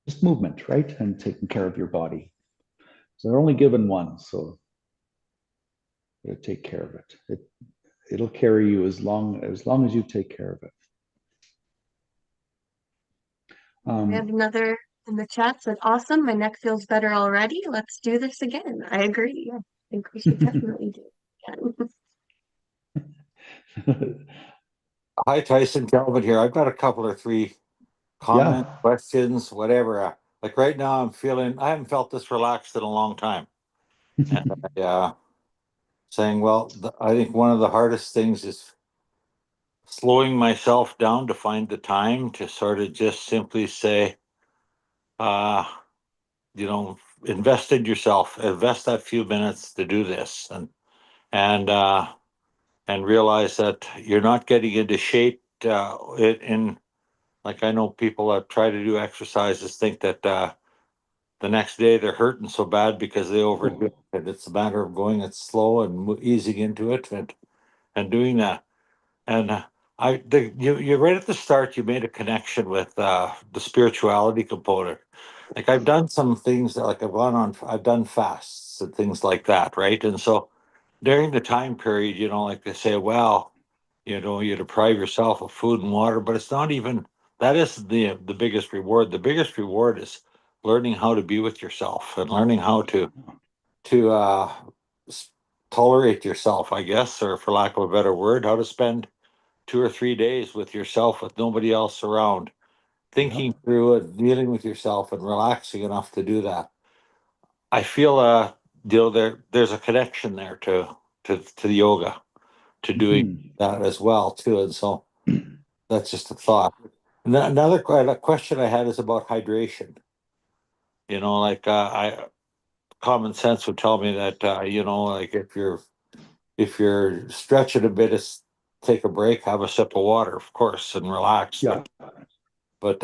Just movement, right? And taking care of your body. So they're only given one, so you take care of it. It'll carry you as long as you take care of it.
We have another in the chat said, awesome, my neck feels better already. Let's do this again. I agree. I think we should definitely do it again.
Hi, Tyson, Calvin here. I've got a couple or three comments, questions, whatever. Like right now, I haven't felt this relaxed in a long time. And saying, well, I think one of the hardest things is slowing myself down to find the time to sort of just simply say, uh, invest in yourself, invest that few minutes to do this, and and realize that you're not getting into shape in like I know people that try to do exercises think that the next day they're hurting so bad because they overdo it, and it's a matter of going it slow and easing into it and doing that. And you right at the start, you made a connection with the spirituality component. Like I've done some things that like I've done fasts and things like that, right? And so during the time period, like they say, well, you deprive yourself of food and water, but it's not even that is the biggest reward. The biggest reward is learning how to be with yourself and learning how to tolerate yourself, I guess, or for lack of a better word, how to spend 2 or 3 days with yourself with nobody else around, thinking through it, dealing with yourself and relaxing enough to do that. I feel there's a connection there to the yoga, to doing that as well too. And so that's just a thought. And then another question I had is about hydration. Like I common sense would tell me that like if you're stretching a bit, it's take a break, have a sip of water, of course, and relax.
Yeah.
But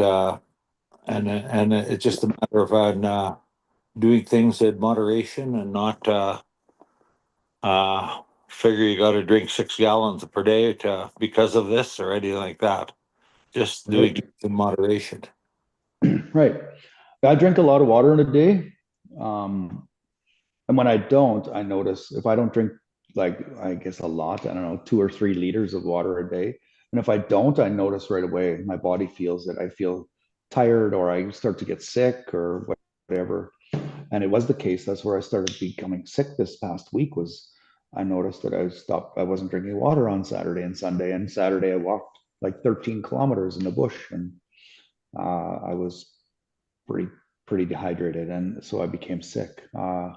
and it's just a matter of doing things in moderation and not figure you got to drink 6 gallons per day because of this or anything like that. Just doing it in moderation.
Right. I drink a lot of water in a day. And when I don't, I notice if I don't drink, like, I guess a lot, I don't know, 2 or 3 liters of water a day. And if I don't, I notice right away my body feels that I feel tired or I start to get sick or whatever. And it was the case. That's where I started becoming sick this past week was I noticed that I wasn't drinking water on Saturday and Sunday. And Saturday I walked like 13 kilometers in the bush and I was pretty dehydrated. And so I became sick. I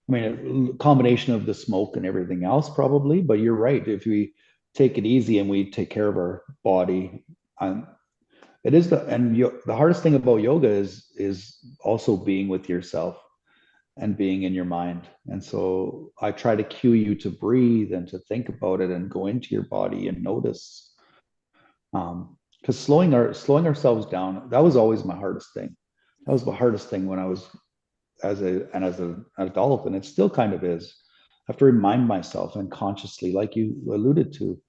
mean, a combination of the smoke and everything else, probably. But you're right. If we take it easy and we take care of our body, it is the hardest thing about yoga is also being with yourself and being in your mind. And so I try to cue you to breathe and to think about it and go into your body and notice. Because slowing ourselves down, that was always my hardest thing. That was the hardest thing when I was as an adult, and it still kind of is. I have to remind myself and consciously, like you alluded to,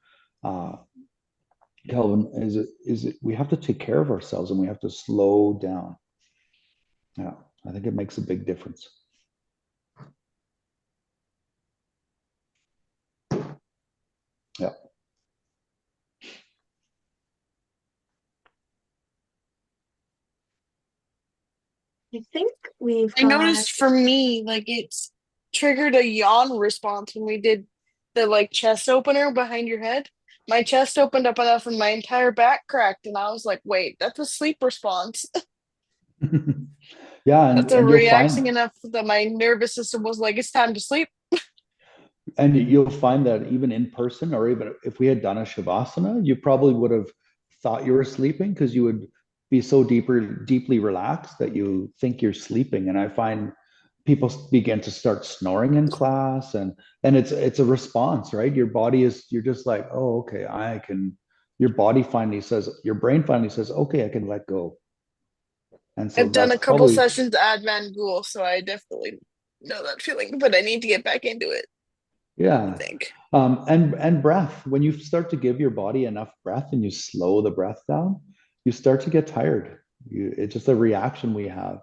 Kelvin, is it we have to take care of ourselves and we have to slow down. Yeah, I think it makes a big difference. Yeah.
I think we've
I noticed for me, like it's triggered a yawn response when we did the like chest opener behind your head. My chest opened up enough and my entire back cracked, and I was like, "Wait, that's a sleep response."
Yeah,
That's a
and you'll
relaxing
find
enough that my nervous system was like, "It's time to sleep."
that even in person, or even if we had done a shavasana, you probably would have thought you were sleeping because you would be so deeply relaxed that you think you're sleeping. And I find people begin to start snoring in class, and it's a response, right? You're just like, oh, okay, I can. Your brain finally says, okay, I can let go. And so
I've done
that's
a couple
probably,
sessions at Van Gogh, so I definitely know that feeling, but I need to get back into it, I
yeah.
think.
And breath. When you start to give your body enough breath and you slow the breath down, you start to get tired. It's just a reaction we have.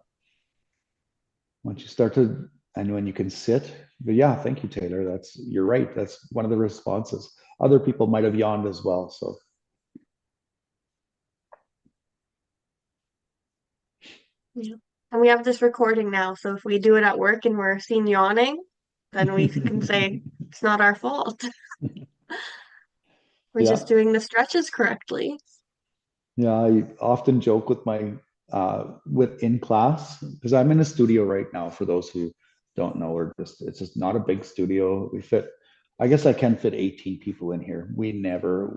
Once you start to, and when you can sit, but yeah, thank you, Taylor. You're right. That's one of the responses. Other people might have yawned as well. So
Yeah. And we have this recording now, so if we do it at work and we're seen yawning, then we can say it's not our fault. We're just
Yeah,
doing the stretches correctly.
yeah. I often joke with my with in class because I'm in a studio right now. For those who don't know, or just it's just not a big studio. We fit. I guess I can fit 18 people in here. We never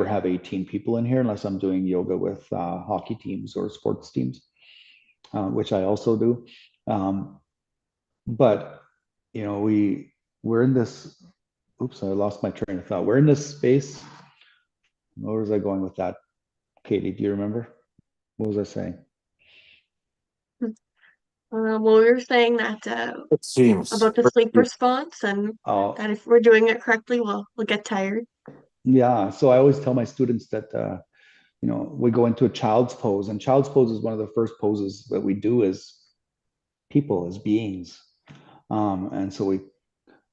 have 18 people in here unless I'm doing yoga with hockey teams or sports teams, which I also do. Um, but you know, we're in this. Oops, I lost my train of thought. We're in this space. Where was I going with that, Katie? Do you remember? What was I saying?
Well, we were saying that
It seems.
about the sleep response, and that
Oh,
if we're doing it correctly, we'll get tired.
yeah. So I always tell my students that you know, we go into a child's pose, and child's pose is one of the first poses that we do as people, as beings. And so we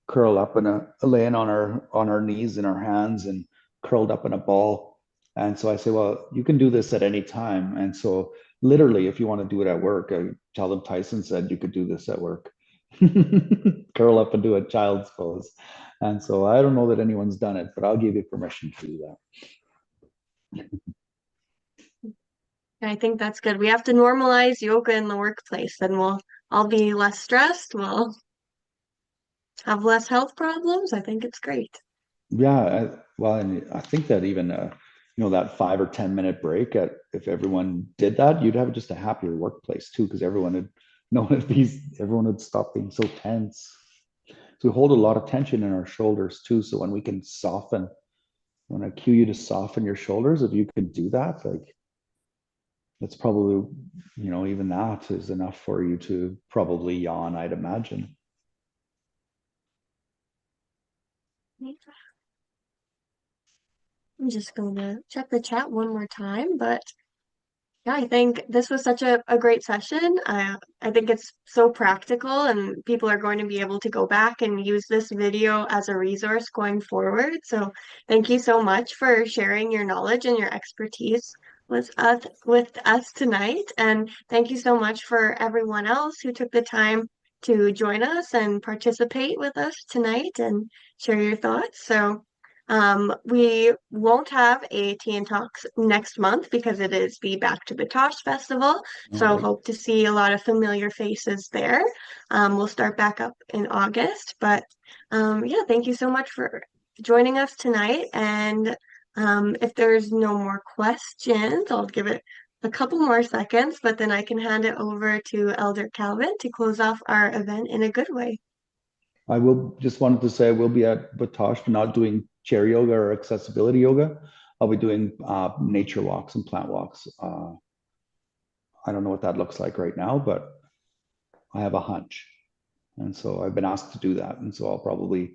curl up in laying on our knees in our hands and curled up in a ball. And so I say, well, you can do this at any time. And so literally, if you want to do it at work, I tell them Tyson said you could do this at work. Curl up and do a child's pose. And so I don't know that anyone's done it, but I'll give you permission to do that.
I think that's good. We have to normalize yoga in the workplace, then we'll all be less stressed, we'll have less health problems. I think it's great.
Yeah, well, and I think that even you know, that 5 or 10 minute break at if everyone did that, you'd have just a happier workplace too, because everyone would know if everyone would stop being so tense. So we hold a lot of tension in our shoulders too. So when we can soften, when I cue you to soften your shoulders, if you could do that, like that's probably, you know, even that is enough for you to probably yawn, I'd imagine.
I'm just going to check the chat one more time, but yeah, I think this was such a great session. I think it's so practical, and people are going to be able to go back and use this video as a resource going forward. So thank you so much for sharing your knowledge and your expertise with us tonight. And thank you so much for everyone else who took the time to join us and participate with us tonight and share your thoughts. So we won't have a Tea and Talks next month because it is the Back to Batosh Festival.
All
So
right.
hope to see a lot of familiar faces there. We'll start back up in August. But yeah, thank you so much for joining us tonight. And if there's no more questions, I'll give it a couple more seconds, but then I can hand it over to Elder Calvin to close off our event in a good way.
I will just wanted to say I will be at Batosh, but not doing chair yoga or accessibility yoga. I'll be doing nature walks and plant walks. I don't know what that looks like right now, but I have a hunch. And so I've been asked to do that. And so I'll probably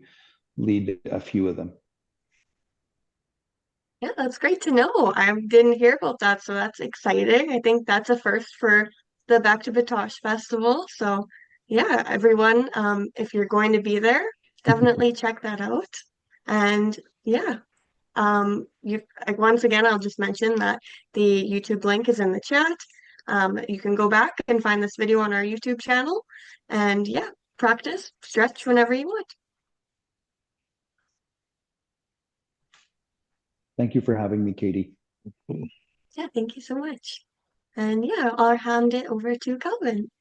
lead a few of them.
Yeah, that's great to know. I didn't hear about that, so that's exciting. I think that's a first for the Back to Batosh Festival. So, yeah, everyone, if you're going to be there, definitely check that out. And yeah, once again, I'll just mention that the YouTube link is in the chat. You can go back and find this video on our YouTube channel. And yeah, practice, stretch whenever you want.
Thank you for having me, Katie.
Yeah, thank you so much. And yeah, I'll hand it over to Calvin.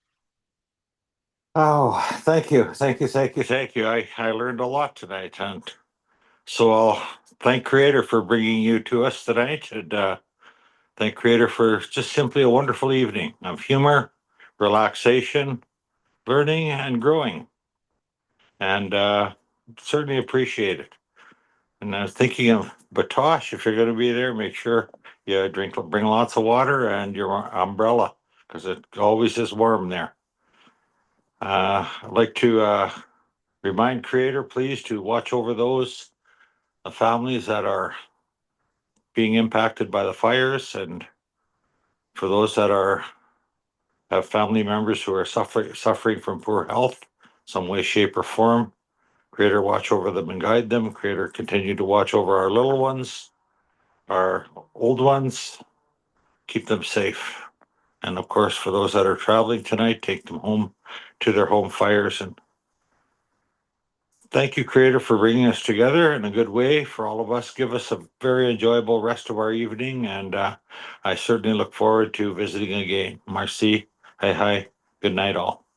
Oh, thank you. Thank you. Thank you. Thank you. I learned a lot tonight. And so I'll thank Creator for bringing you to us tonight. And thank Creator for just simply a wonderful evening of humor, relaxation, learning, and growing. And certainly appreciate it. And I was thinking of Batosh, if you're going to be there, make sure you bring lots of water and your umbrella because it always is warm there. I'd like to remind Creator, please, to watch over those families that are being impacted by the fires, and for those that have family members who are suffering from poor health, some way, shape, or form. Creator, watch over them and guide them. Creator, continue to watch over our little ones, our old ones, keep them safe. And of course, for those that are traveling tonight, take them home to their home fires. And thank you, Creator, for bringing us together in a good way for all of us. Give us a very enjoyable rest of our evening. And I certainly look forward to visiting again. Merci. Hi, hi. Good night, all.